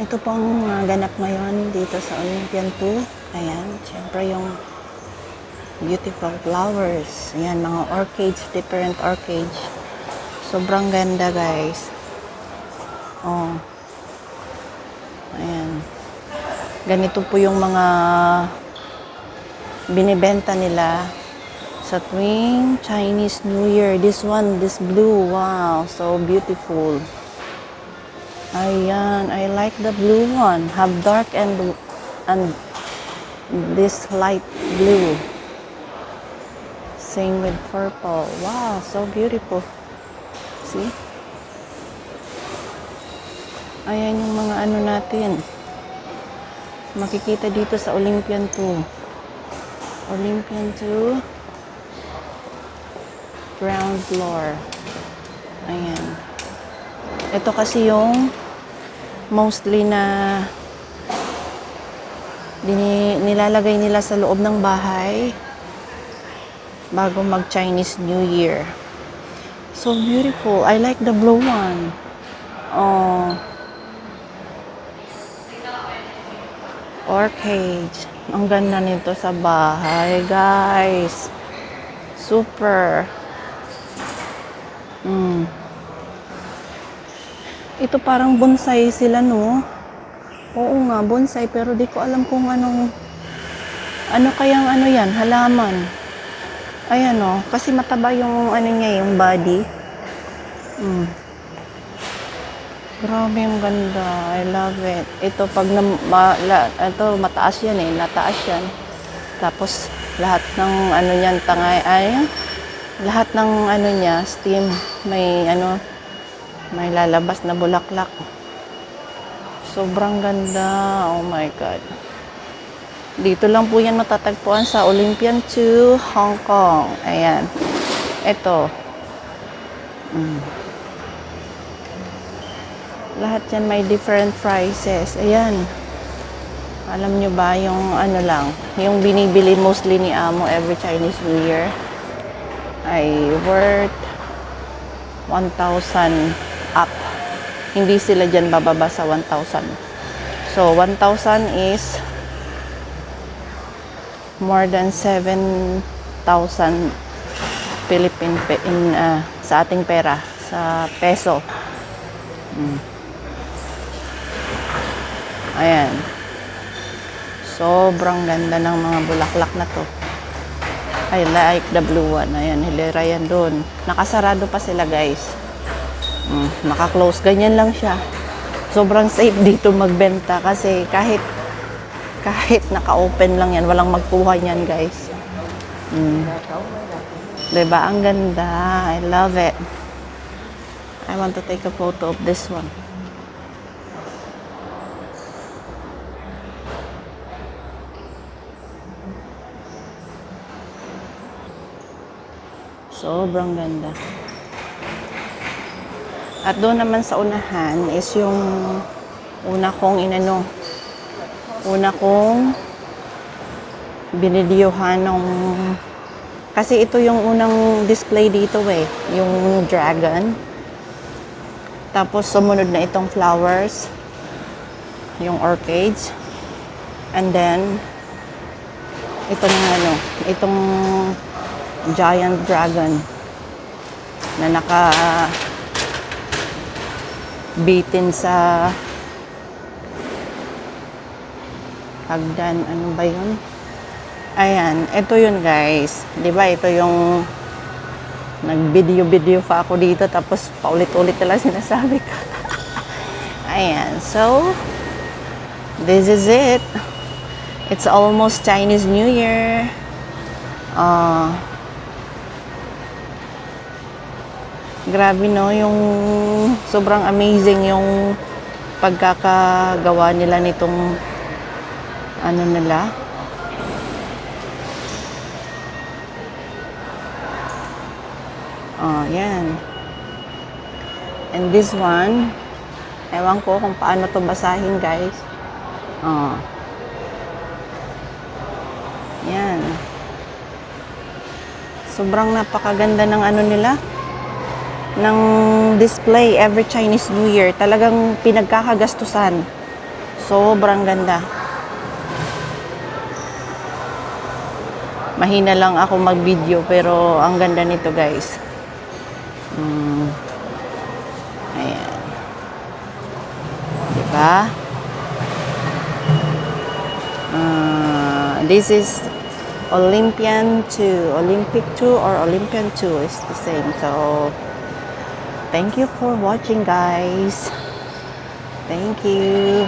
ito pong ganap ngayon dito sa Olympian 2. Ayan, syempre yung beautiful flowers. Ayan, mga orchids, different orchids. Sobrang ganda, guys. Oh. Ayan. Ganito po yung mga binibenta nila sa tuwing Chinese New Year. This one, this blue. Wow, so beautiful. Ayan, I like the blue one. Have dark and this light blue. Same with purple. Wow, so beautiful. See? Ayan yung mga ano natin. Makikita dito sa Olympian 2. Olympian 2. Ground floor. Ayan. Ito kasi yung mostly na nilalagay nila sa loob ng bahay bago mag-Chinese New Year. So beautiful. I like the blue one. Oh. Orchids. Ang ganda nito sa bahay, guys. Super. Ito parang bonsai sila, no? Oo nga, bonsai. Pero di ko alam kung ano kayang ano yan, halaman. Ayan, oh. Kasi mataba yung ano niya, yung body. Grabe yung ganda. I love it. Ito, pag ito, mataas yan eh. Nataas yan. Tapos, lahat ng ano niyan, lahat ng ano niya, steam, may may lalabas na bulaklak. Sobrang ganda. Oh my God. Dito lang po yan matatagpuan sa Olympian 2, Hong Kong. Ayan. Ito. Lahat yan may different prices. Ayan. Alam nyo ba yung ano lang, yung binibili mostly ni Amo every Chinese New Year ay worth 1,000 up. Hindi sila dyan bababa sa 1,000. So, 1,000 is more than 7,000 Philippine sa ating pera, sa peso. Ayan. Sobrang ganda ng mga bulaklak na to. I like the blue one. Ayan, hilera yan doon. Nakasarado pa sila, guys. Naka-close. Ganyan lang siya. Sobrang safe dito magbenta kasi kahit naka-open lang yan, walang magkuha niyan, guys. Diba? Ang ganda. I love it. I want to take a photo of this one. Sobrang ganda. At doon naman sa unahan is yung una kong binidyohan nung kasi ito yung unang display dito yung dragon. Tapos sumunod na itong flowers, yung orchids. And then itong giant dragon na bitin sa hagdan. Ano ba yun? Ayan. Ito yun, guys. Diba? Ito yung nag-video pa ako dito tapos paulit-ulit na lang sinasabi ko. Ayan. So, this is it. It's almost Chinese New Year. Grabe, no, yung sobrang amazing yung pagkakagawa nila nitong nila. Yan. And this one, ewan ko kung paano to basahin, guys. Yan. Sobrang napakaganda ng nila. Ng display every Chinese New Year. Talagang pinagkakagastusan. Sobrang ganda. Mahina lang ako mag-video pero ang ganda nito guys. Ayan. Diba? This is Olympian 2. Olympic 2 or Olympian 2 is the same. So, thank you for watching guys. Thank you.